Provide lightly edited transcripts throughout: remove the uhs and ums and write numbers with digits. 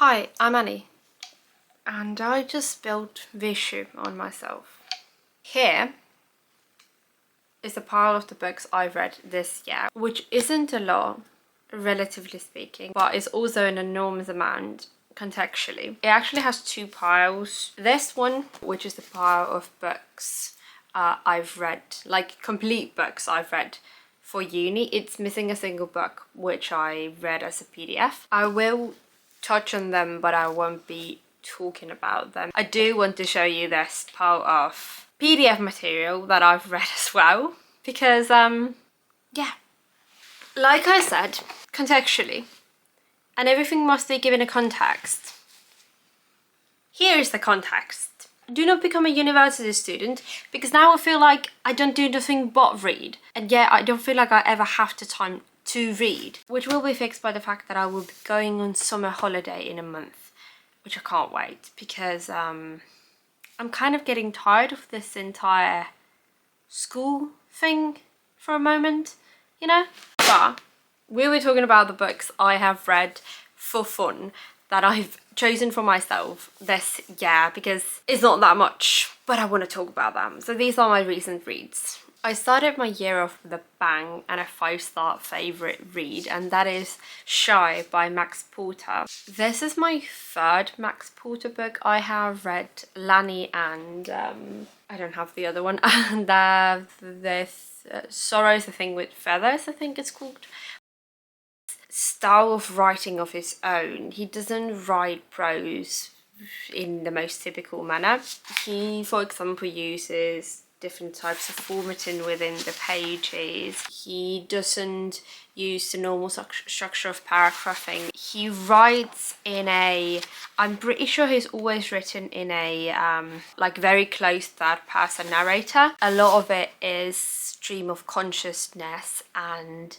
Hi, I'm Annie, and I just spilled Vishu on myself. Here is a pile of the books I've read this year, which isn't a lot, relatively speaking, but is also an enormous amount contextually. It actually has two piles. This one, which is the pile of books I've read, like complete books I've read for uni. It's missing a single book, which I read as a PDF. I will touch on them, but I won't be talking about them. I do want to show you this pile of PDF material that I've read as well, because yeah, like I said, contextually, and everything must be given a context. Here is the context. Do not become a university student, because now I feel like I don't do nothing but read, and yet I don't feel like I ever have the time to read, which will be fixed by the fact that I will be going on summer holiday in a month, which I can't wait, because I'm kind of getting tired of this entire school thing for a moment, you know? But we were talking about the books I have read for fun that I've chosen for myself this year, because it's not that much, but I want to talk about them. So these are my recent reads. I started my year off with a bang and a 5-star favourite read, and that is Shy by Max Porter. This is my third Max Porter book. I have read Lanny and I don't have the other one, and this Sorrow's the Thing with Feathers, I think it's called. Style of writing of his own. He doesn't write prose in the most typical manner. He, for example, uses different types of formatting within the pages. He doesn't use the normal structure of paragraphing. He writes in a, I'm pretty sure he's always written in a like very close third person narrator. A lot of it is stream of consciousness and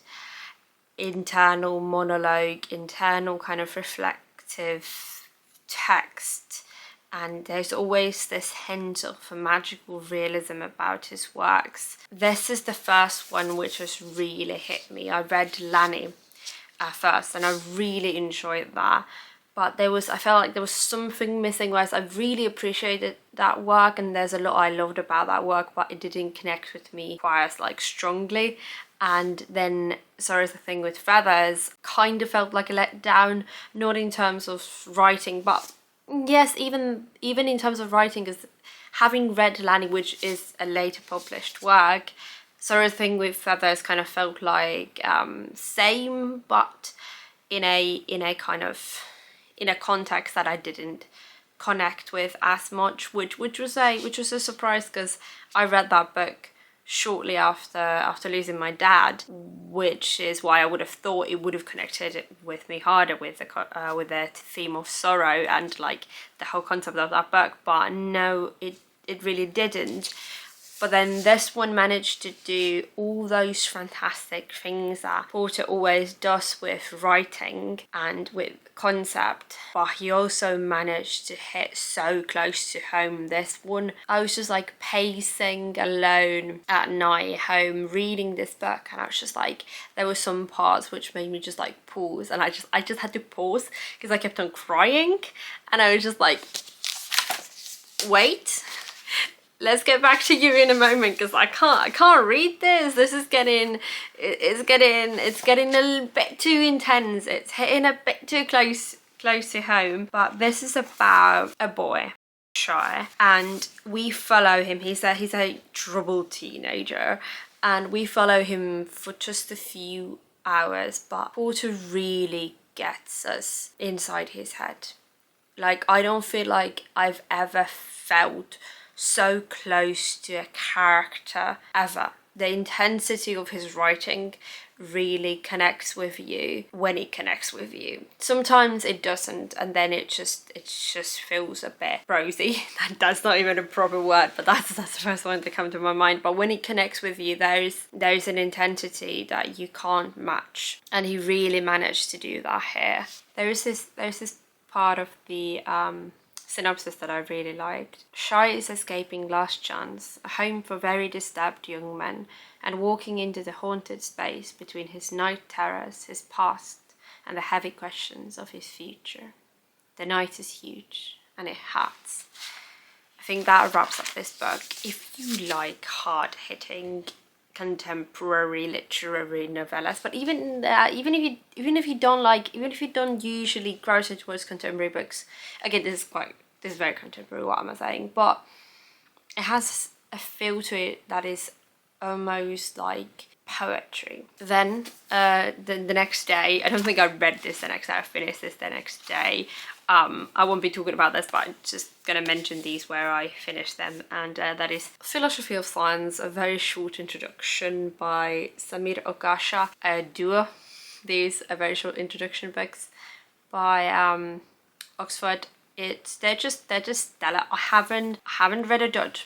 internal monologue, internal kind of reflective text, and there's always this hint of a magical realism about his works. This is the first one which has really hit me. I read Lanny first and I really enjoyed that, but I felt like there was something missing, whereas I really appreciated that work and there's a lot I loved about that work, but it didn't connect with me quite as like strongly. And then Sorrow's the Thing with Feathers kind of felt like a letdown, not in terms of writing, but yes, even in terms of writing, because having read Lanny, which is a later published work, Sorrow's the Thing with Feathers kind of felt like same, but in a kind of in a context that I didn't connect with as much, which was a surprise, because I read that book shortly after losing my dad, which is why I would have thought it would have connected with me harder with the theme of sorrow and like the whole concept of that book, but no, it really didn't. But then this one managed to do all those fantastic things that Porter always does with writing and with concept, but he also managed to hit so close to home. This one, I was just like pacing alone at night home reading this book, and I was just like, there were some parts which made me just like pause, and I just had to pause because I kept on crying, and I was just like, wait, let's get back to you in a moment, because I can't read this. This is getting it's getting a little bit too intense. It's hitting a bit too close to home. But this is about a boy, Shy, and we follow him. He's a troubled teenager, and we follow him for just a few hours, but Porter really gets us inside his head. Like, I don't feel like I've ever felt so close to a character ever. The intensity of his writing really connects with you when it connects with you. Sometimes it doesn't, and then it just feels a bit prosy. That's not even a proper word, but that's the first one to come to my mind. But when it connects with you, there's an intensity that you can't match, and he really managed to do that here. There's this part of the synopsis that I really liked. Shy is escaping Last Chance, a home for very disturbed young men, and walking into the haunted space between his night terrors, his past, and the heavy questions of his future. The night is huge and it hurts. I think that wraps up this book. If you like hard-hitting contemporary literary novellas, but even if you don't usually gravitate towards contemporary books, again, this is very contemporary, what am I saying, but it has a feel to it that is almost like poetry. Then the next day, I don't think I read this the next day, I finished this the next day. I won't be talking about this, but I'm just gonna mention these where I finished them, and that is Philosophy of Science, a very short introduction by Samir Okasha, a duo. These are very short introduction books by Oxford. They're just stellar. I haven't read a dud.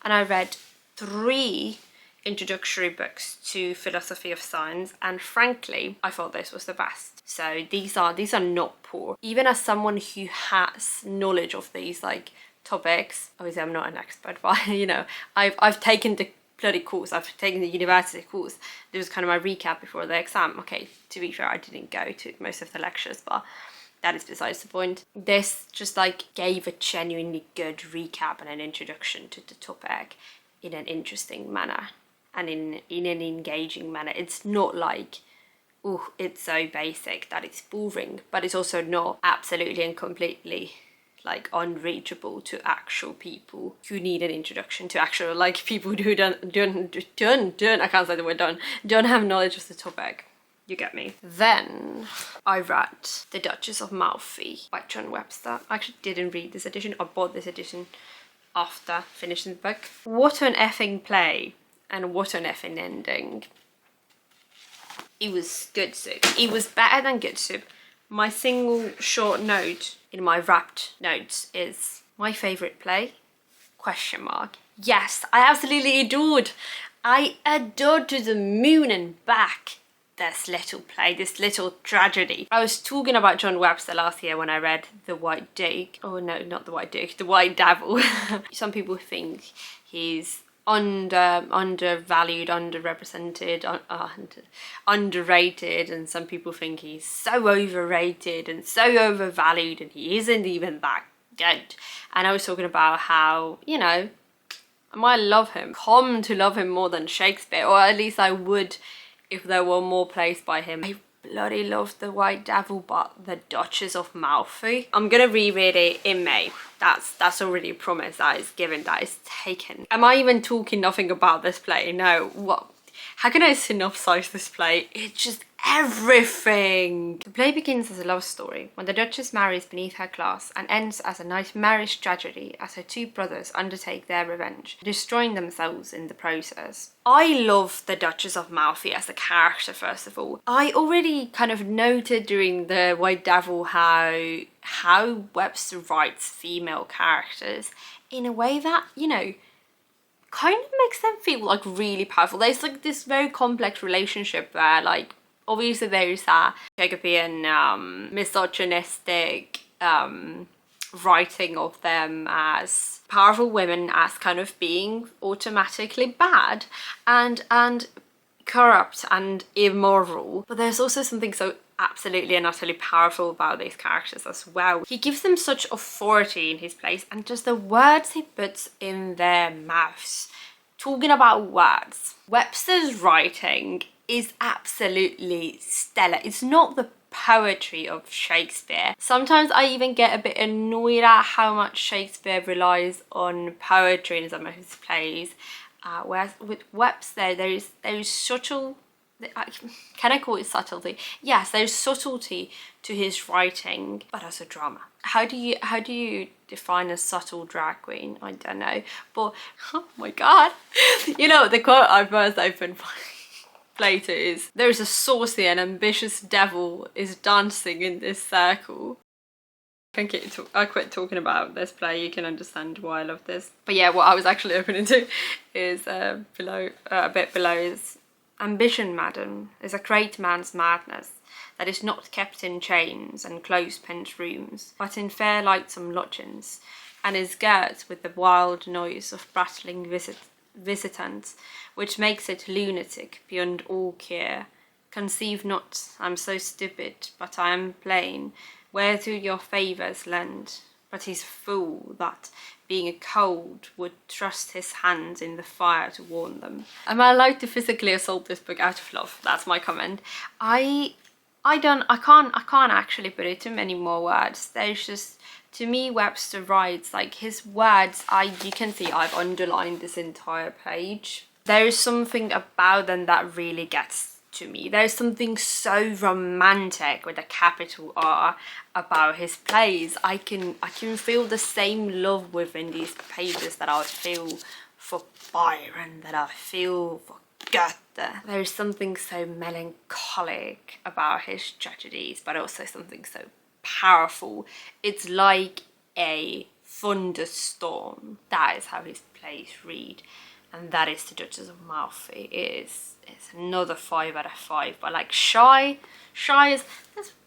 And I read 3 introductory books to Philosophy of Science, and frankly I thought this was the best. So these are not poor. Even as someone who has knowledge of these like topics, obviously I'm not an expert, but you know, I've taken the bloody course, I've taken the university course. This was kind of my recap before the exam. Okay, to be fair, I didn't go to most of the lectures, but that is besides the point. This just like gave a genuinely good recap and an introduction to the topic in an interesting manner and in an engaging manner. It's not like, oh, it's so basic that it's boring, but it's also not absolutely and completely like unreachable to actual people who need an introduction to actual like people who don't I can't say the word don't have knowledge of the topic. You get me. Then I read The Duchess of Malfi by John Webster. I actually didn't read this edition. I bought this edition after finishing the book. What an effing play, and what an effing ending. It was good soup. It was better than good soup. My single short note in my wrapped notes is my favourite play? ? Yes, I absolutely adored. I adored to the moon and back this little play, this little tragedy. I was talking about John Webster last year when I read The White Duke. Oh no, not The White Duke, The White Devil. Some people think he's undervalued, underrepresented, underrated, and some people think he's so overrated and so overvalued, and he isn't even that good. And I was talking about how, you know, I might love him, come to love him more than Shakespeare, or at least I would if there were more plays by him. I bloody love The White Devil, but The Duchess of Malfi, I'm gonna reread it in May. That's already a promise that is given, that is taken. Am I even talking nothing about this play? No. What? How can I synopsize this play? It's just everything. The play begins as a love story when the Duchess marries beneath her class and ends as a nightmarish tragedy as her 2 brothers undertake their revenge, destroying themselves in the process. I love the Duchess of Malfi as a character, first of all. I already kind of noted during The White Devil how Webster writes female characters in a way that, you know, kind of makes them feel like really powerful. There's like this very complex relationship where, like, obviously there's that Jacobean misogynistic writing of them as powerful women as kind of being automatically bad and corrupt and immoral, but there's also something so absolutely and utterly powerful about these characters as well. He gives them such authority in his place, and just the words he puts in their mouths. Talking about words, Webster's writing is absolutely stellar. It's not the poetry of Shakespeare. Sometimes I even get a bit annoyed at how much Shakespeare relies on poetry in some of his plays, whereas with Webster there is subtle, can I call it subtlety? Yes, there's subtlety to his writing, but as a drama. How do you define a subtle drag queen? I don't know, but oh my god, you know the quote I first opened play to is, "There's a saucy and ambitious devil is dancing in this circle." I think I quit talking about this play. You can understand why I love this. But yeah, what I was actually opening to is a bit below is, "Ambition, madam, is a great man's madness that is not kept in chains and close-pent rooms, but in fair lightsome lodgings, and is girt with the wild noise of prattling visitants, which makes it lunatic beyond all cure. Conceive not, I'm so stupid, but I am plain, Where do your favours lend? But he's a fool that, being cold, would thrust his hands in the fire to warm them. Am I allowed to physically assault this book out of love? That's my comment. I can't actually put it to many more words. There's just, to me, Webster writes, like, his words, you can see I've underlined this entire page. There is something about them that really gets to me. There's something so romantic with a capital R about his plays. I can feel the same love within these pages that I feel for Byron, that I feel for Goethe. There's something so melancholic about his tragedies, but also something so powerful. It's like a thunderstorm. That is how his plays read, and that is the Duchess of Malfi. It's another 5 out of 5. But like Shy is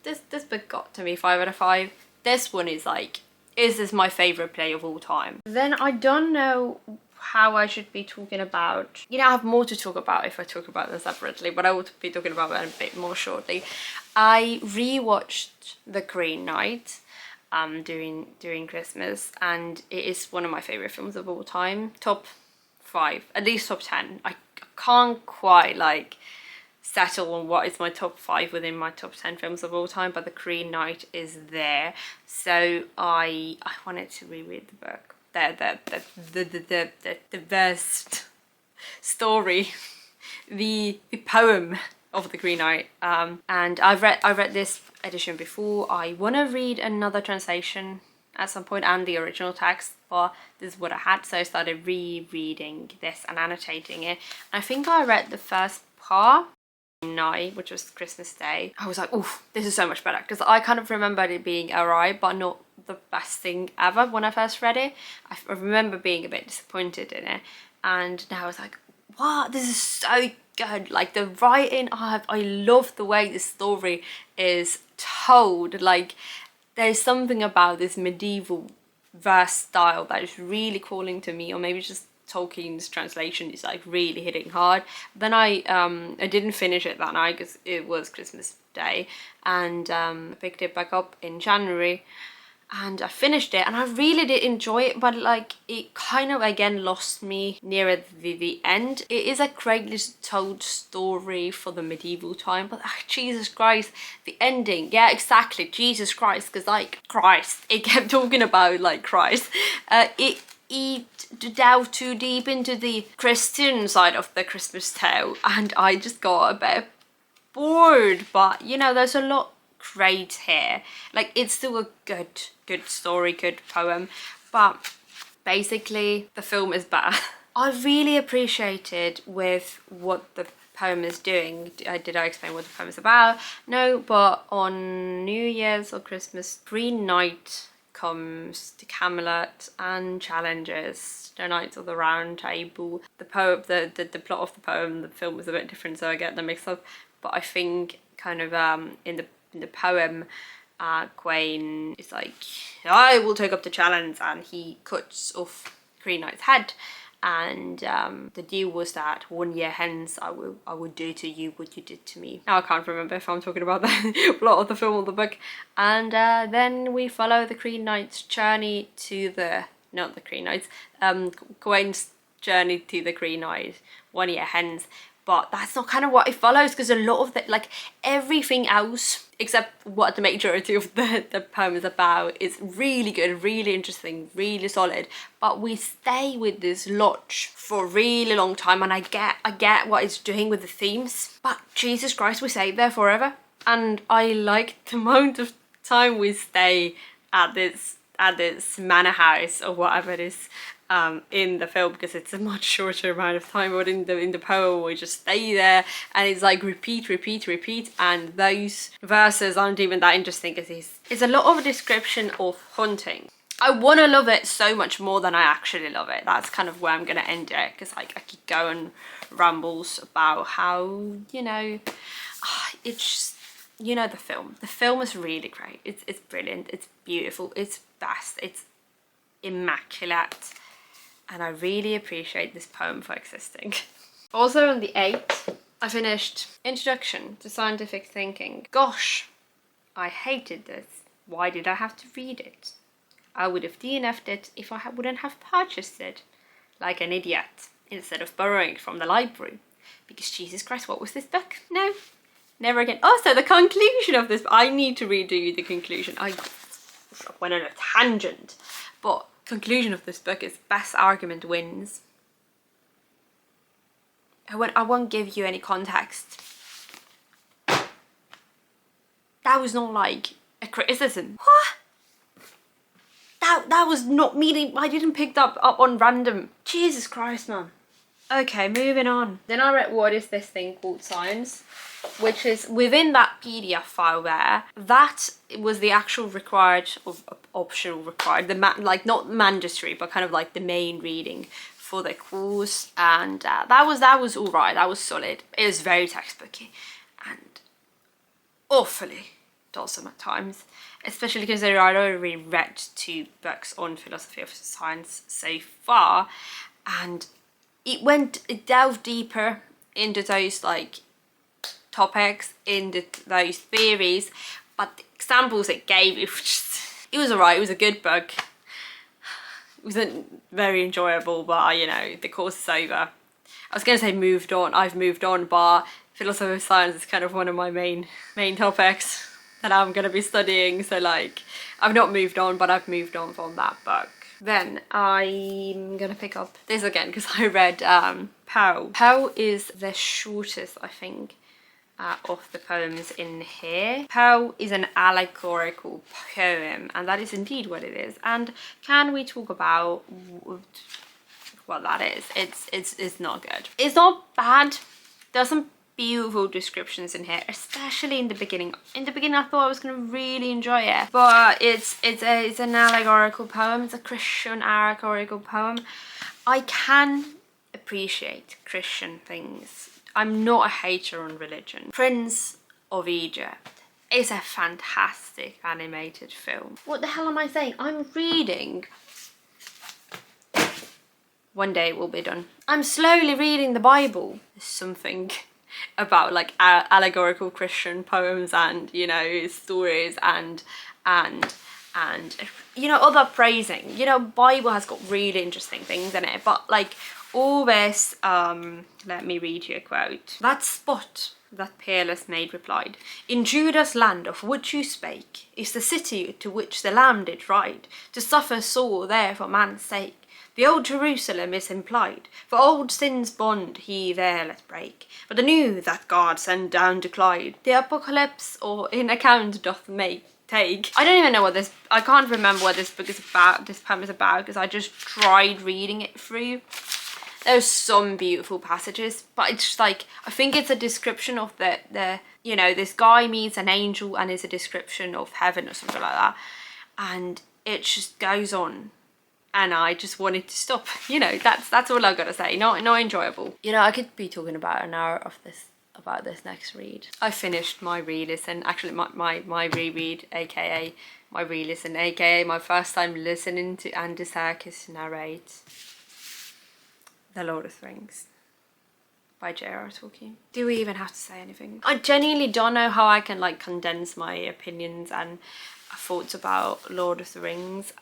this book got to me 5 out of 5. This one is like, is this my favorite play of all time? Then I don't know how I should be talking about, you know, I have more to talk about if I talk about them separately, but I will be talking about them a bit more shortly. I rewatched The Green Knight during Christmas, and it is one of my favorite films of all time. Top 5, at least top 10. I can't quite like settle on what is my top 5 within my top 10 films of all time, but The Green Knight is there. So I wanted to reread the book, the best story, the poem of The Green Knight. And I've read this edition before. I want to read another translation at some point and the original text, but this is what I had, so I started rereading this and annotating it. I think I read the first part night, which was Christmas Day. I was like, oof, this is so much better, because I kind of remembered it being alright, but not the best thing ever when I first read it. I remember being a bit disappointed in it, and now I was like, what, this is so good. Like the writing, I love the way the story is told. Like there's something about this medieval verse style that is really calling to me, or maybe just Tolkien's translation is like really hitting hard. Then I didn't finish it that night because it was Christmas Day, and picked it back up in January, and I finished it, and I really did enjoy it, but like it kind of again lost me near the end. It is a greatly told story for the medieval time, but Jesus Christ, the ending, yeah, exactly, Jesus Christ, because like Christ, it kept talking about like Christ. It delved too deep into the Christian side of the Christmas tale, and I just got a bit bored. But you know, there's a lot great here. Like it's still a good story, good poem, but basically the film is better. I really appreciated with what the poem is doing. Did I explain what the poem is about? No, but on New Year's or Christmas, Green Knight comes to Camelot and challenges the Knights of the Round Table. The poem, the plot of the poem, the film was a bit different, so I get them mixed up. But I think kind of in the poem, Gawain is like, I will take up the challenge, and he cuts off Green Knight's head. And the deal was that 1 year hence I would do to you what you did to me. Now I can't remember if I'm talking about the plot of the film or the book. And then we follow the Green Knight's journey to the, not the Green Knight's, Gawain's journey to the Green Knight 1 year hence. But that's not kind of what it follows, because a lot of the, like everything else except what the majority of the poem is about is really good, really interesting, really solid. But we stay with this lodge for a really long time, and I get what it's doing with the themes, but Jesus Christ, we stay there forever. And I like the amount of time we stay at this manor house or whatever it is in the film, because it's a much shorter amount of time. But in the poem we just stay there, and it's like repeat, and those verses aren't even that interesting because it's a lot of a description of hunting. I want to love it so much more than I actually love it. That's kind of where I'm gonna end it, because like I could go and rambles about how, you know, it's just, you know, the film is really great. It's brilliant, it's beautiful, it's vast, it's immaculate, and I really appreciate this poem for existing. Also on the 8th, I finished Introduction to Scientific Thinking. Gosh, I hated this Why did I have to read it? I would have DNF'd it if I wouldn't have purchased it, like an idiot, instead of borrowing it from the library. Because Jesus Christ, what was this book? No, never again. Also, the conclusion of this, I need to read you the conclusion. I went on a tangent, but conclusion of this book is best argument wins. I won't give you any context. That was not like a criticism. What? That was not meaning. I didn't pick that up on random. Jesus Christ, man. Okay, moving on. Then I read What Is This Thing Called Science, which is within that PDF file there. That was the actual required, or optional required, like not mandatory, but kind of like the main reading for the course. And that was all right. That was solid. It was very textbooky and awfully dullsome at times, especially because I'd already read 2 books on philosophy of science so far, and it delved deeper into those like topics, into those theories, but the examples it gave, it was alright. It was a good book. It wasn't very enjoyable, but you know, the course is over. I was going to say moved on. I've moved on, but philosophy of science is kind of one of my main topics that I'm going to be studying. So like, I've not moved on, but I've moved on from that book. Then I'm going to pick up this again because I read Poe. Poe is the shortest, I think, of the poems in here. Poe is an allegorical poem, and that is indeed what it is. And can we talk about what that is? It's not good. It's not bad. There's some beautiful descriptions in here, especially in the beginning. In the beginning I thought I was going to really enjoy it, but it's an allegorical poem. It's a Christian allegorical poem. I can appreciate Christian things. I'm not a hater on religion. Prince of Egypt is a fantastic animated film. What the hell am I saying? I'm reading. One day it will be done. I'm slowly reading the Bible. There's something about like allegorical Christian poems and, you know, stories and you know, other praising. You know, Bible has got really interesting things in it, but like all this, let me read you a quote. That spot, that peerless maid replied, in Judah's land of which you spake, is the city to which the Lamb did ride, to suffer sore there for man's sake. The old Jerusalem is implied, for old sin's bond he there let break, but the new that God sent down to Clyde, the apocalypse or in account doth take. I don't even know what this, I can't remember what this book is about, this poem is about, because I just tried reading it through. There's some beautiful passages, but it's just like, I think it's a description of the you know, this guy meets an angel and it's a description of heaven or something like that, and it just goes on. And I just wanted to stop. You know, that's all I've got to say. Not enjoyable. You know, I could be talking about an hour of this about this next read. I finished my re-listen, actually my reread, aka my re-listen, aka my first time listening to Andy Serkis narrate The Lord of the Rings by j.r.r. Tolkien. Do we even have to say anything? I genuinely don't know how I can like condense my opinions and thoughts about Lord of the Rings.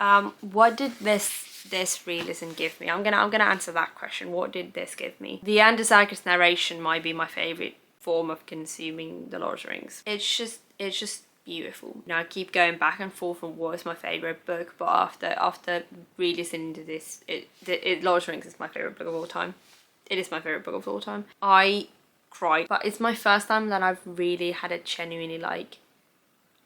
What did this re-listen give me? I'm gonna answer that question. What did this give me? The Andy Serkis narration might be my favorite form of consuming the Lord of the Rings. It's just beautiful. You know, I keep going back and forth on what is my favorite book, but after re-listening to this, Lord of the Rings is my favorite book of all time. It is my favorite book of all time. I cried, but it's my first time that I've really had a genuinely like,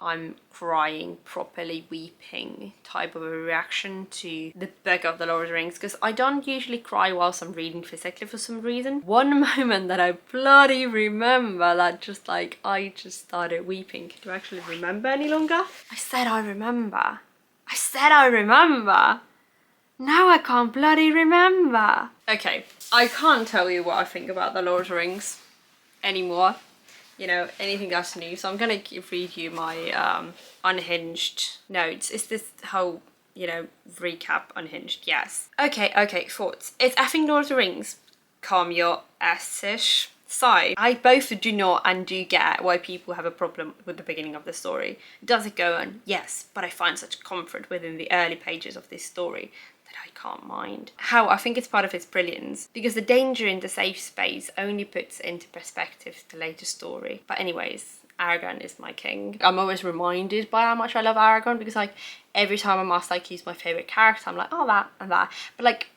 I'm crying, properly weeping type of a reaction to the book of the Lord of the Rings, because I don't usually cry whilst I'm reading physically for some reason. One moment that I bloody remember that just like, I just started weeping. Do I actually remember any longer? I said I remember. I said I remember. Now I can't bloody remember. Okay, I can't tell you what I think about the Lord of the Rings anymore. You know, anything that's new. So I'm gonna read you my unhinged notes. Is this whole, you know, recap unhinged? Yes. Okay, thoughts. It's effing Lord of the Rings. Calm your ass-ish. side, I both do not and do get why people have a problem with the beginning of the story. Does it go on? Yes, but I find such comfort within the early pages of this story that I can't mind. How I think it's part of its brilliance, because the danger in the safe space only puts into perspective the later story. But anyways, Aragon is my king. I'm always reminded by how much I love Aragon, because like every time I'm asked like he's my favourite character, I'm like, oh, that and that. But like,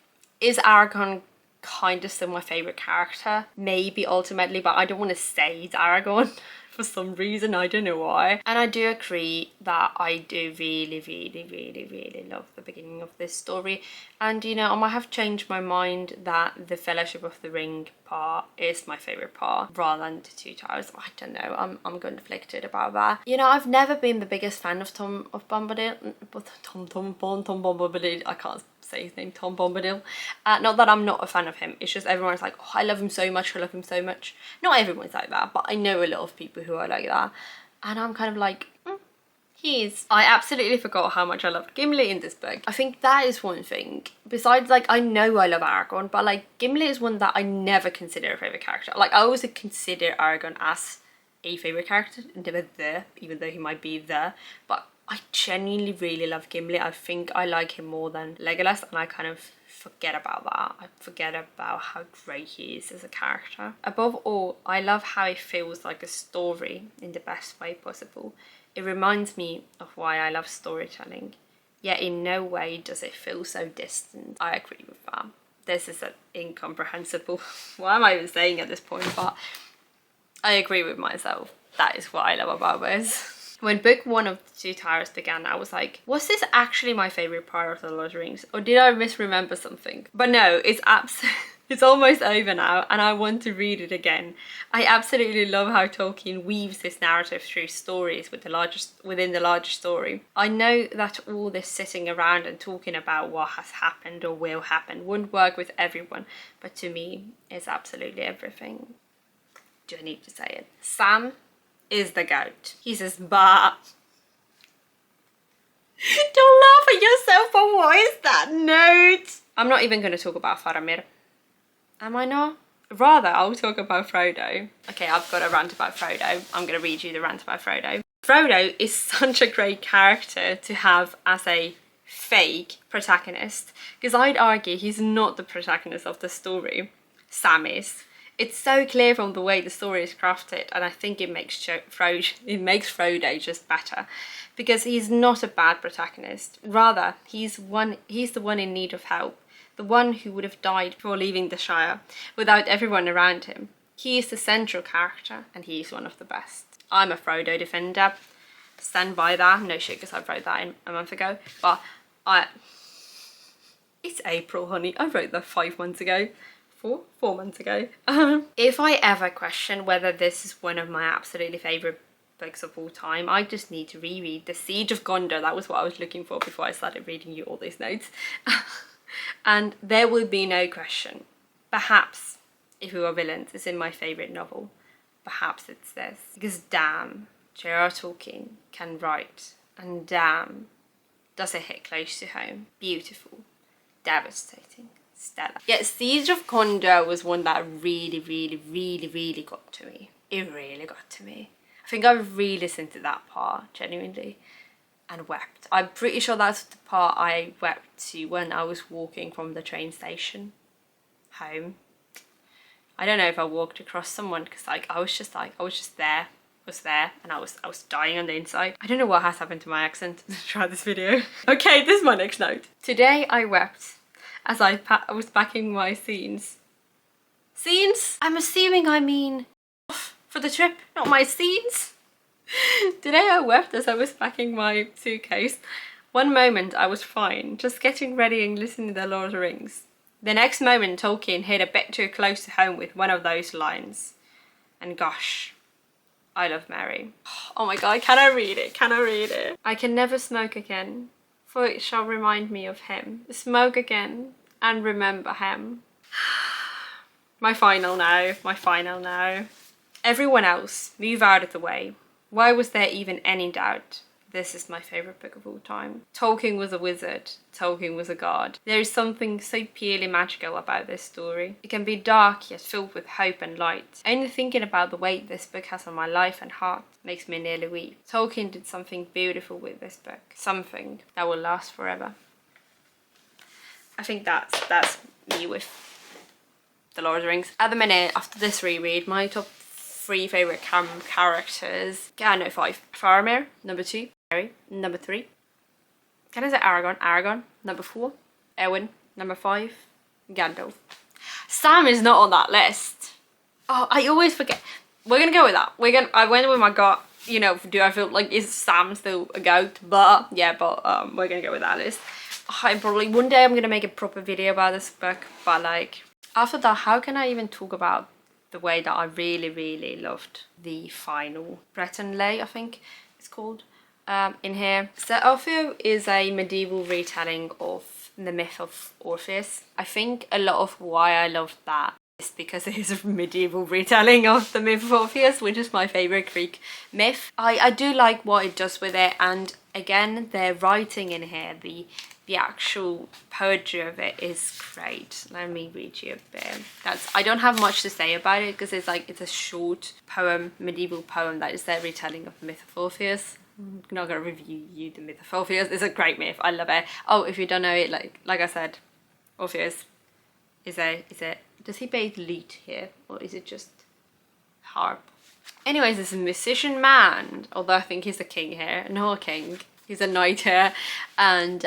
is Aragon kind of still my favourite character? Maybe ultimately, but I don't want to say it's Aragon for some reason, I don't know why. And I do agree that I do really love the beginning of this story. And you know, I might have changed my mind that the Fellowship of the Ring part is my favourite part rather than the Two Towers. I don't know, I'm conflicted about that. You know, I've never been the biggest fan of Tom Bombadil. I can't say his name, Tom Bombadil. Not that I'm not a fan of him, it's just everyone's like, oh, I love him so much, I love him so much. Not everyone's like that, but I know a lot of people who are like that. And I'm kind of like, I absolutely forgot how much I loved Gimli in this book. I think that is one thing. Besides, like, I know I love Aragorn, but like, Gimli is one that I never consider a favourite character. Like, I always consider Aragorn as a favourite character, never the, even though he might be the, but I genuinely really love Gimli. I think I like him more than Legolas, and I kind of forget about that. I forget about how great he is as a character. Above all, I love how it feels like a story in the best way possible. It reminds me of why I love storytelling, yet in no way does it feel so distant. I agree with that. This is an incomprehensible, what am I even saying at this point, but I agree with myself. That is what I love about this. When book one of the Two Towers began, I was like, was this actually my favourite part of the Lord of the Rings? Or did I misremember something? But no, it's almost over now, and I want to read it again. I absolutely love how Tolkien weaves this narrative through stories within the larger story. I know that all this sitting around and talking about what has happened or will happen wouldn't work with everyone, but to me, it's absolutely everything. Do I need to say it? Sam is the goat. He says, bah. Don't laugh at yourself, but what is that note? I'm not even going to talk about Faramir. Am I not? Rather, I'll talk about Frodo. Okay, I've got a rant about Frodo. I'm going to read you the rant about Frodo. Frodo is such a great character to have as a fake protagonist, because I'd argue he's not the protagonist of the story. Sam is. It's so clear from the way the story is crafted, and I think it makes Frodo just better, because he's not a bad protagonist. Rather, he's the one in need of help. The one who would have died before leaving the Shire, without everyone around him. He is the central character, and he is one of the best. I'm a Frodo defender. Stand by that. No shit, because I wrote that in a month ago. But it's April, honey. I wrote that 5 months ago. 4 months ago. If I ever question whether this is one of my absolutely favourite books of all time, I just need to reread The Siege of Gondor. That was what I was looking for before I started reading you all these notes. And there will be no question. Perhaps, if we were villains, it's in my favourite novel. Perhaps it's this. Because damn, j.r.r. Tolkien can write. And damn, does it hit close to home. Beautiful. Devastating. Stellar. Yeah, Siege of Gondor was one that really got to me. It really got to me. I think I re-listened to that part, genuinely, and wept. I'm pretty sure that's the part I wept to when I was walking from the train station home. I don't know if I walked across someone, because like I was just there, and I was dying on the inside. I don't know what has happened to my accent throughout this video. Okay, this is my next note. Today I wept as I was packing my scenes. Scenes? I'm assuming I mean for the trip, not my scenes. Today I wept as I was packing my suitcase. One moment I was fine, just getting ready and listening to The Lord of the Rings. The next moment Tolkien hit a bit too close to home with one of those lines. And gosh, I love Mary. Oh my god, can I read it? Can I read it? I can never smoke again, for it shall remind me of him. Smoke again and remember him. My final now. Everyone else, move out of the way. Why was there even any doubt? This is my favourite book of all time. Tolkien was a wizard. Tolkien was a god. There is something so purely magical about this story. It can be dark yet filled with hope and light. Only thinking about the weight this book has on my life and heart makes me nearly weep. Tolkien did something beautiful with this book. Something that will last forever. I think that's me with The Lord of the Rings. At the minute, after this reread, my top 3 favourite characters. No, 5. Faramir, number 2. Harry, number 3. Can I say Aragorn? Aragorn, number 4. Eowyn, number 5. Gandalf. Sam is not on that list. Oh, I always forget. We're gonna go with that. I went with my gut. You know, do I feel like is Sam still a goat? But yeah, we're gonna go with that list. I probably one day I'm gonna make a proper video about this book, but like after that, how can I even talk about the way that I really loved the final Breton Lay, I think it's called, in here. So Orfeo is a medieval retelling of the myth of Orpheus. I think a lot of why I loved that is because it is a medieval retelling of the myth of Orpheus, which is my favourite Greek myth. I do like what it does with it, and again, the writing in here, the actual poetry of it is great. Let me read you a bit. I don't have much to say about it because it's a short poem, medieval poem that is their retelling of the myth of Orpheus. I'm not gonna review you the myth of Orpheus. It's a great myth. I love it. Oh, if you don't know it, like I said, Orpheus is does he play lute here or is it just harp? Anyways, this is a musician man, although I think he's a king here. No, a king. He's a knight here, and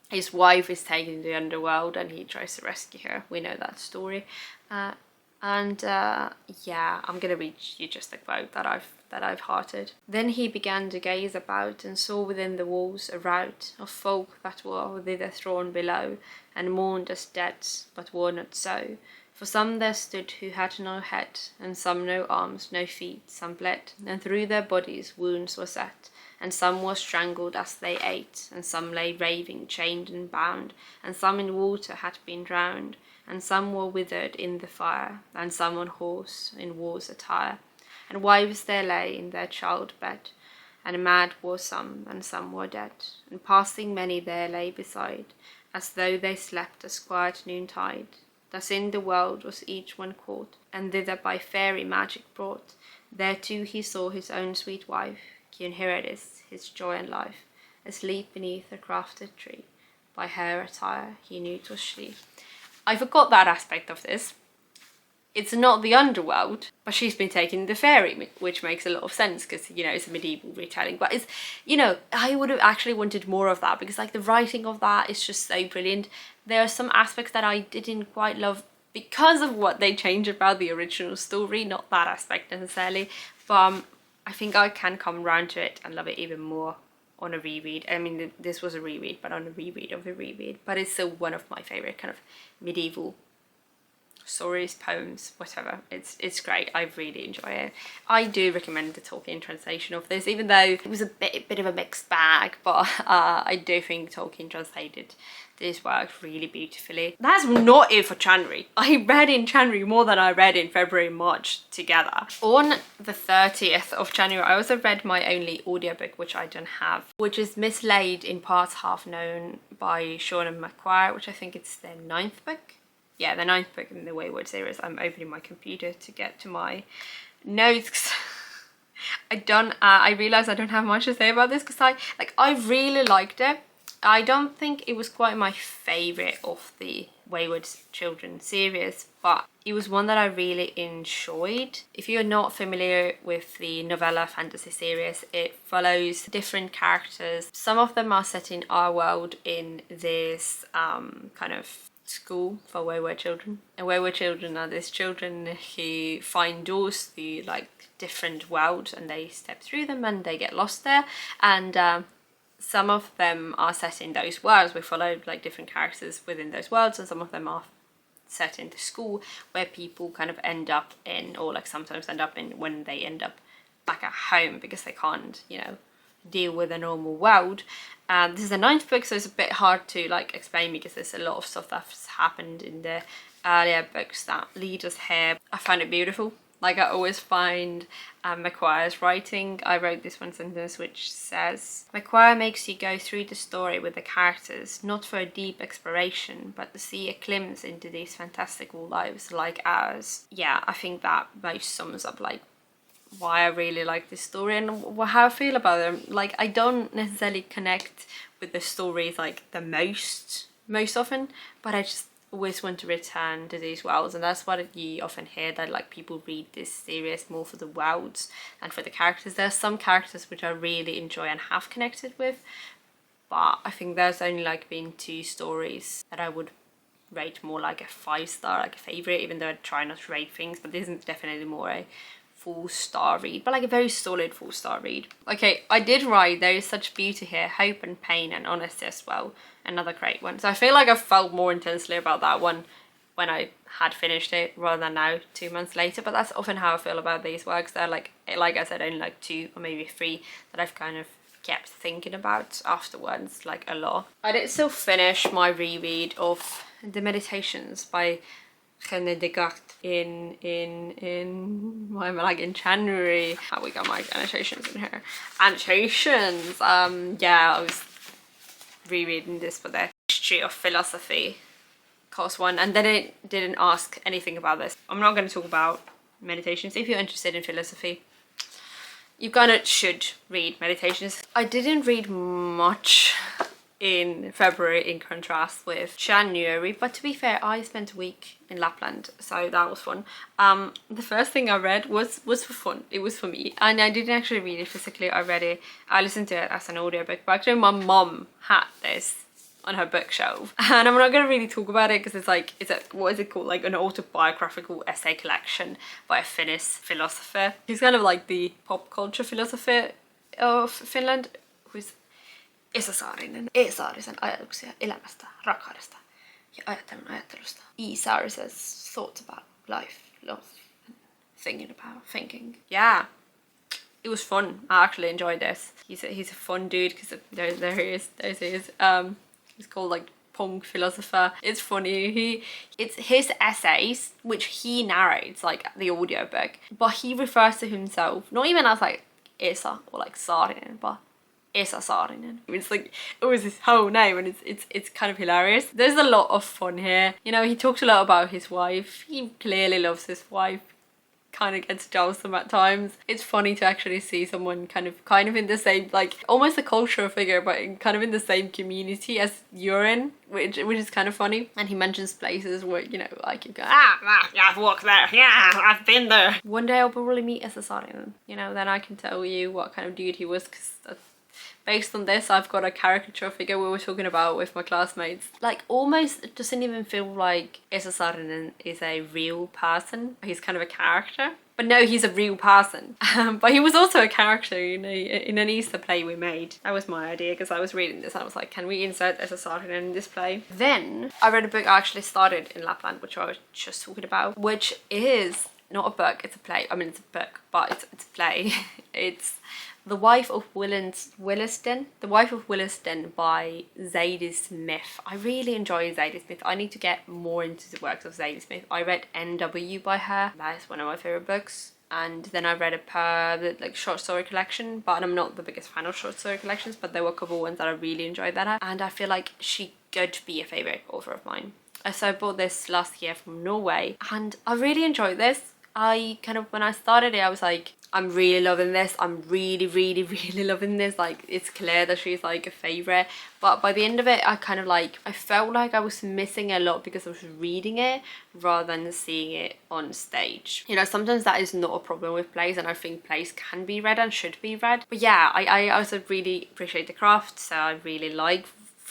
his wife is taken to the underworld and he tries to rescue her. We know that story. Yeah, I'm gonna read you just a quote that I've hearted. Then he began to gaze about and saw within the walls a rout of folk that were thither thrown below, and mourned as dead, but were not so. For some there stood who had no head, and some no arms, no feet, some bled, and through their bodies wounds were set, and some were strangled as they ate, and some lay raving, chained and bound, and some in water had been drowned, and some were withered in the fire, and some on horse in war's attire, and wives there lay in their child bed, and mad were some, and some were dead, and passing many there lay beside, as though they slept as quiet noontide. Thus in the world was each one caught, and thither by fairy magic brought. There too he saw his own sweet wife, King Herodes, his joy and life, asleep beneath a crafted tree. By her attire he knew 'twas she. I forgot that aspect of this. It's not the underworld, but she's been taken to the fairy, which makes a lot of sense because, you know, it's a medieval retelling. But it's, you know, I would have actually wanted more of that because, like, the writing of that is just so brilliant. There are some aspects that I didn't quite love because of what they changed about the original story, not that aspect necessarily, but I think I can come around to it and love it even more on a reread. I mean, this was a reread, but on a reread of a reread. But it's still one of my favourite kind of medieval stories, poems, whatever. It's great. I really enjoy it. I do recommend the Tolkien translation of this, even though it was a bit of a mixed bag, but I do think Tolkien translated this work really beautifully. That's not it for January. I read in January more than I read in February and March together. On the 30th of January, I also read my only audiobook, which I don't have, which is Mislaid in Parts Half Known by Sean and McGuire, which I think it's their 9th book. Yeah, the 9th book in the Wayward series. I'm opening my computer to get to my notes. I realised I don't have much to say about this because I really liked it. I don't think it was quite my favourite of the Wayward Children series, but it was one that I really enjoyed. If you're not familiar with the novella fantasy series, it follows different characters. Some of them are set in our world in this kind of school for wayward children. And wayward children are these children who find doors to like different worlds and they step through them and they get lost there. And some of them are set in those worlds. We follow like different characters within those worlds, and some of them are set in the school where people kind of end up in, or like sometimes end up in when they end up back at home because they can't, you know, deal with a normal world. This is the 9th book, so it's a bit hard to like explain because there's a lot of stuff that's happened in the earlier books that lead us here. I found it beautiful. Like I always find McGuire's writing. I wrote this one sentence which says, McGuire makes you go through the story with the characters, not for a deep exploration, but to see a glimpse into these fantastical lives like ours. Yeah, I think that most sums up like why I really like this story and how I feel about them. Like I don't necessarily connect with the stories like the most often, but I just always want to return to these worlds, and that's what you often hear, that like people read this series more for the worlds and for the characters. There are some characters which I really enjoy and have connected with, but I think there's only like been 2 stories that I would rate more like a 5-star, like a favorite, even though I try not to rate things, but this is definitely more a 4-star read, but like a very solid 4-star read. Okay, I did write, there is such beauty here, hope and pain and honesty as well. Another great one. So I feel like I felt more intensely about that one when I had finished it rather than now 2 months later, but that's often how I feel about these works. They're like I said, only like 2 or maybe 3 that I've kind of kept thinking about afterwards, like a lot. I did still finish my reread of The Meditations by rené Descartes in January. How we got my annotations in here. Annotations. Yeah, I was rereading this for the history of philosophy course 1, and then it didn't ask anything about this. I'm not going to talk about Meditations. If you're interested in philosophy, you kind of should read Meditations. I didn't read much in February in contrast with January, but to be fair, I spent a week in Lapland, so that was fun. The first thing I read was for fun. It was for me, and I didn't actually read it physically. I listened to it as an audiobook, but actually my mum had this on her bookshelf, and I'm not going to really talk about it because it's a what is it called, like an autobiographical essay collection by a Finnish philosopher. He's kind of like the pop culture philosopher of Finland, who's Esa Saarisen ajatuksia elämästä, rakkaudesta ja ajattelun ajattelusta. E. Saarisen's thoughts about life, love, and thinking. Yeah, it was fun. I actually enjoyed this. He's a fun dude because there he is. He's called like punk philosopher. It's funny. It's his essays which he narrates like the audiobook, but he refers to himself not even as like Esa or like Saarinen, but Esa Saarinen. It's like, it was his whole name, and it's kind of hilarious. There's a lot of fun here. You know, he talks a lot about his wife. He clearly loves his wife. Kind of gets jealous of them at times. It's funny to actually see someone kind of in the same, like almost a cultural figure, but kind of in the same community as you're in, which is kind of funny. And he mentions places where, you know, like you go, yeah, I've walked there, yeah, I've been there. One day I'll probably meet Esa Saarinen, you know, then I can tell you what kind of dude he was, because based on this, I've got a caricature figure we were talking about with my classmates. Like, almost, it doesn't even feel like Esa Saarinen is a real person. He's kind of a character. But no, he's a real person. But he was also a character in an Easter play we made. That was my idea, because I was reading this and I was like, can we insert Esa Saarinen in this play? Then I read a book I actually started in Lapland, which I was just talking about, which is not a book, it's a play. I mean, it's a book, but it's a play. It's The Wife of Williston. The Wife of Williston by Zadie Smith. I really enjoy Zadie Smith. I need to get more into the works of Zadie Smith. I read NW by her. That is one of my favorite books. And then I read the like short story collection, but I'm not the biggest fan of short story collections, but there were a couple ones that I really enjoyed that. And I feel like she could be a favorite author of mine. So I bought this last year from Norway, and I really enjoyed this. When I started it, I was like, I'm really loving this. I'm really loving this. Like, it's clear that she's like a favorite. But by the end of it, I felt like I was missing a lot because I was reading it rather than seeing it on stage. You know, sometimes that is not a problem with plays, and I think plays can be read and should be read. But yeah, I also really appreciate the craft, so I really like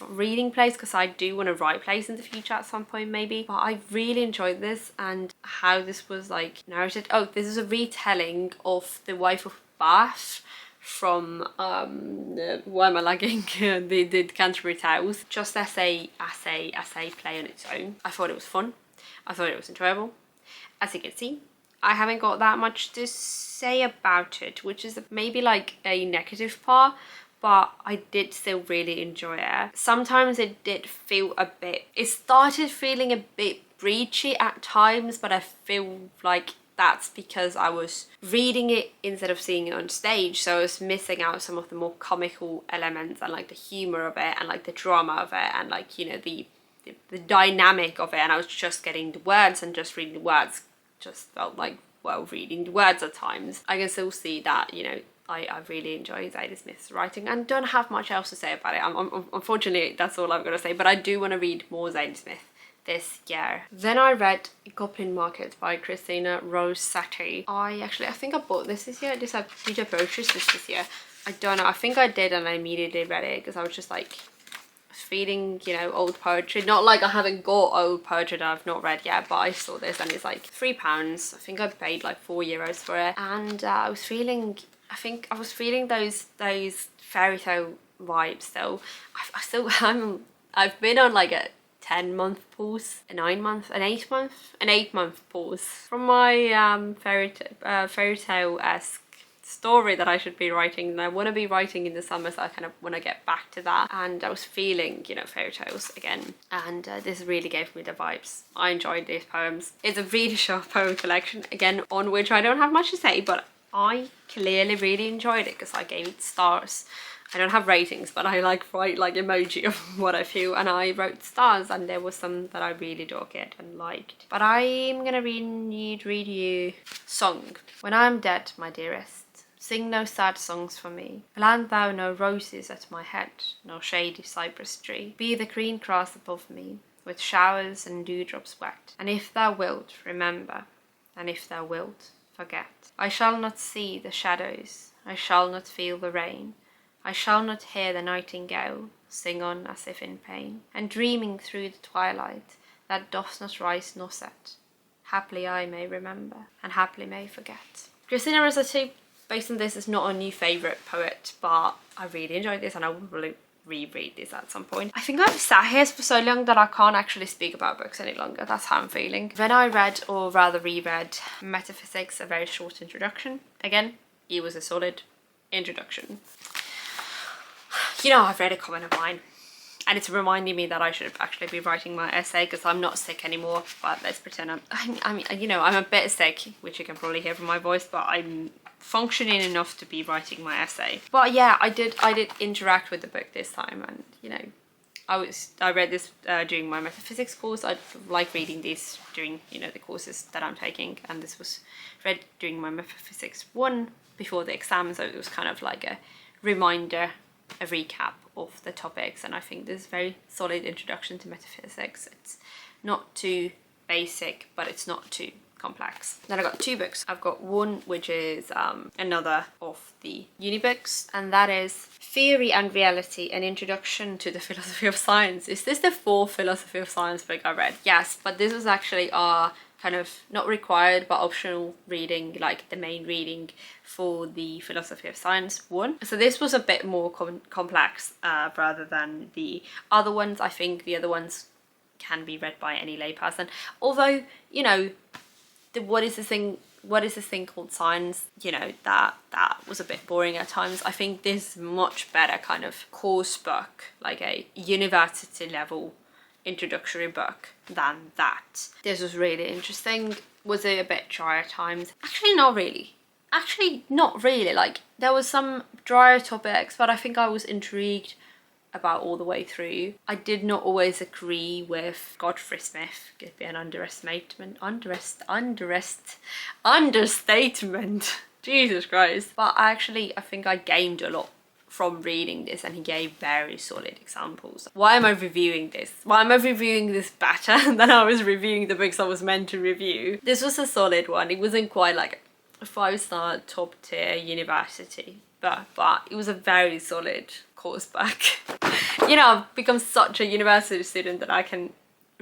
reading plays, because I do want to write plays in the future at some point maybe. But I really enjoyed this, and how this was like narrated. Oh, this is a retelling of The Wife of Bath from why am I lagging? the Canterbury Tales, just as a play on its own. I thought it was fun. I thought it was enjoyable. As you can see, I haven't got that much to say about it, which is maybe like a negative part, but I did still really enjoy it. Sometimes it did feel it started feeling a bit breachy at times, but I feel like that's because I was reading it instead of seeing it on stage, so I was missing out some of the more comical elements and like the humor of it and like the drama of it and like, you know, the dynamic of it, and I was just getting the words, and just reading the words just felt like, well, reading the words at times. I can still see that, you know, I really enjoy Zadie Smith's writing and don't have much else to say about it. Unfortunately, that's all I'm going to say, but I do want to read more Zadie Smith this year. Then I read Goblin Market by Christina Rossetti. I think I bought this year. Did I purchase this year? I don't know. I think I did, and I immediately read it because I was just like feeling, you know, old poetry. Not like I haven't got old poetry that I've not read yet, but I saw this and it's like £3. I think I paid like €4 for it, and I was feeling those fairy tale vibes still. I've been on like a 10-month pause, an 8-month pause from my fairy tale-esque story that I should be writing, and I want to be writing in the summer, so I kind of want to get back to that. And I was feeling, you know, fairy tales again, and this really gave me the vibes. I enjoyed these poems. It's a really short poem collection, again, on which I don't have much to say, but I clearly really enjoyed it because I gave it stars. I don't have ratings, but I like write like emoji of what I feel, and I wrote stars, and there was some that I really dogged and liked. But I'm gonna read you Song. When I'm dead, my dearest, sing no sad songs for me. Plant thou no roses at my head, no shady cypress tree. Be the green grass above me, with showers and dewdrops wet. And if thou wilt, remember, and if thou wilt, forget. I shall not see the shadows, I shall not feel the rain, I shall not hear the nightingale sing on as if in pain, and dreaming through the twilight that doth not rise nor set, haply I may remember, and haply may forget. Christina Rossetti, based on this, is not a new favourite poet, but I really enjoyed this, and I will probably reread this at some point. I think I've sat here for so long that I can't actually speak about books any longer. That's how I'm feeling. Then I read, or rather reread, Metaphysics, A Very Short Introduction. Again, it was a solid introduction. You know, I've read a comment of mine, and it's reminding me that I should actually be writing my essay because I'm not sick anymore, but let's pretend I mean, you know, I'm a bit sick, which you can probably hear from my voice, but I'm functioning enough to be writing my essay. But yeah, I did interact with the book this time, and you know, I read this during my metaphysics course. I like reading these during, you know, the courses that I'm taking, and this was read during my metaphysics 1 before the exam, so it was kind of like a reminder, a recap of the topics, and I think this is a very solid introduction to metaphysics. It's not too basic, but it's not too complex. Then I got 2 books. I've got one which is another of the uni books, and that is Theory and Reality, An Introduction to the Philosophy of Science. Is this the 4th philosophy of science book I read? Yes, but this was actually our kind of not required but optional reading, like the main reading for the philosophy of science 1. So this was a bit more complex rather than the other ones. I think the other ones can be read by any layperson, although, you know, what is this thing called science, you know, that was a bit boring at times. I think this is much better kind of course book, like a university level introductory book than that. This was really interesting. Was it a bit dry at times? Actually not really. Like, there was some drier topics, but I think I was intrigued about all the way through. I did not always agree with Godfrey Smith. Could be an understatement. Jesus Christ. But I think I gained a lot from reading this, and he gave very solid examples. Why am I reviewing this? Why am I reviewing this better than I was reviewing the books I was meant to review? This was a solid one. It wasn't quite like a 5-star top tier university, but it was a very solid course book. You know, I've become such a university student that I can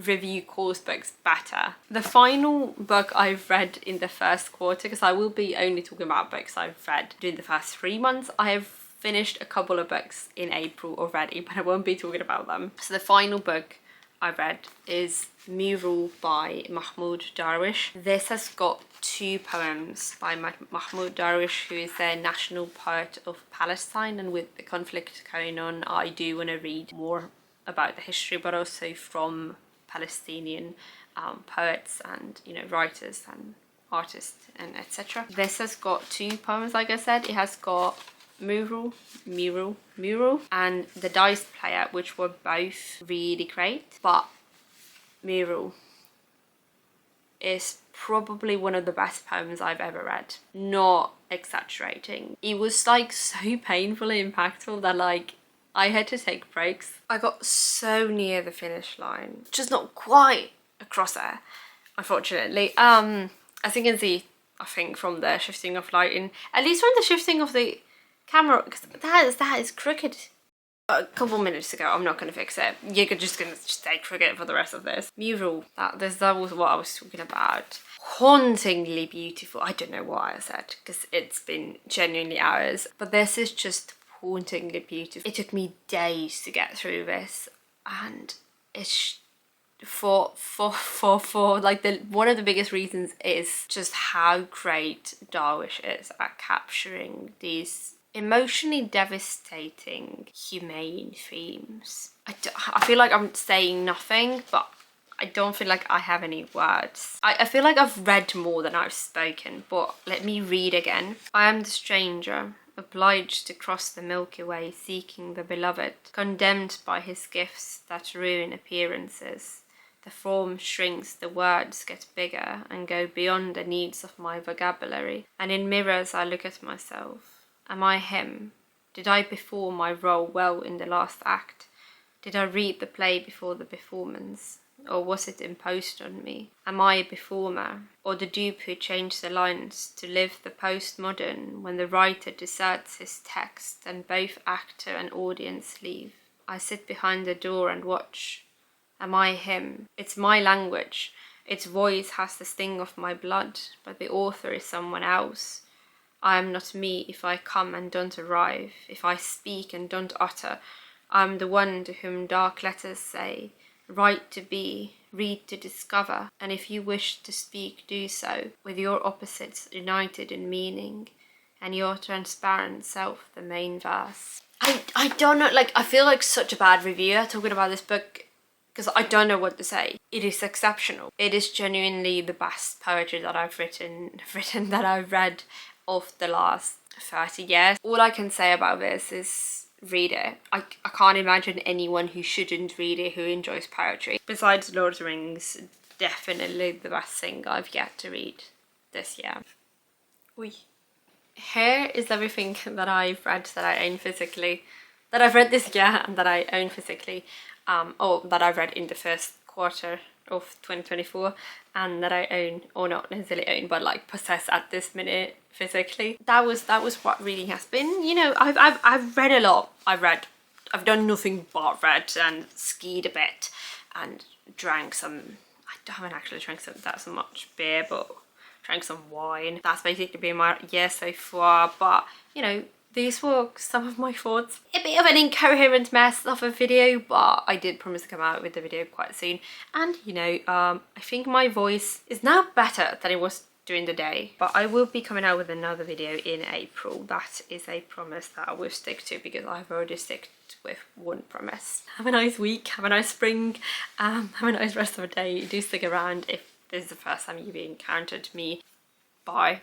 review course books better. The final book I've read in the first quarter, because I will be only talking about books I've read during the first 3 months. I have finished a couple of books in April already, but I won't be talking about them. So the final book I read is Mural by Mahmoud Darwish. This has got 2 poems by Mahmoud Darwish, who is the national poet of Palestine, and with the conflict going on, I do want to read more about the history, but also from Palestinian poets and, you know, writers and artist and etc. This has got 2 poems, like I said. It has got Mural, and The Dice Player, which were both really great. But Mural is probably one of the best poems I've ever read. Not exaggerating. It was like so painfully impactful that like I had to take breaks. I got so near the finish line, just not quite across there, unfortunately. As you can see, I think from the shifting of lighting, at least from the shifting of the camera, because that is crooked. A couple minutes ago, I'm not going to fix it. You're just going to stay crooked for the rest of this. Mural, that was what I was talking about. Hauntingly beautiful. I don't know why I said, because it's been genuinely hours, but this is just hauntingly beautiful. It took me days to get through this, and it's for like one of the biggest reasons is just how great Darwish is at capturing these emotionally devastating, humane themes. I feel like I'm saying nothing, but I don't feel like I have any words. I feel like I've read more than I've spoken, but let me read again. I am the stranger, obliged to cross the Milky Way seeking the beloved, condemned by his gifts that ruin appearances. The form shrinks, the words get bigger and go beyond the needs of my vocabulary, and in mirrors I look at myself. Am I him? Did I perform my role well in the last act? Did I read the play before the performance? Or was it imposed on me? Am I a performer? Or the dupe who changed the lines to live the postmodern when the writer deserts his text and both actor and audience leave? I sit behind the door and watch. Am I him? It's my language. Its voice has the sting of my blood, but the author is someone else. I am not me if I come and don't arrive, if I speak and don't utter. I am the one to whom dark letters say, write to be, read to discover, and if you wish to speak, do so, with your opposites united in meaning, and your transparent self the main verse. I don't know, like, I feel like such a bad reviewer talking about this book, because I don't know what to say. It is exceptional. It is genuinely the best poetry that I've written that I've read of the last 30 years. All I can say about this is read it. I can't imagine anyone who shouldn't read it who enjoys poetry. Besides Lord of the Rings, definitely the best thing I've yet to read this year. Oi. Here is everything that I've read that I own physically, that I've read this year and that I own physically, or that I've read in the first quarter of 2024, and that I own, or not necessarily own, but like possess at this minute physically. That was what reading has been. You know, I've read a lot. I've done nothing but read and skied a bit and drank some. I haven't actually drank that so much beer, but drank some wine. That's basically been my year so far. But you know, these were some of my thoughts. A bit of an incoherent mess of a video, but I did promise to come out with the video quite soon. And you know, I think my voice is now better than it was during the day. But I will be coming out with another video in April. That is a promise that I will stick to, because I've already stuck with one promise. Have a nice week, have a nice spring, have a nice rest of the day. Do stick around if this is the first time you've encountered me. Bye.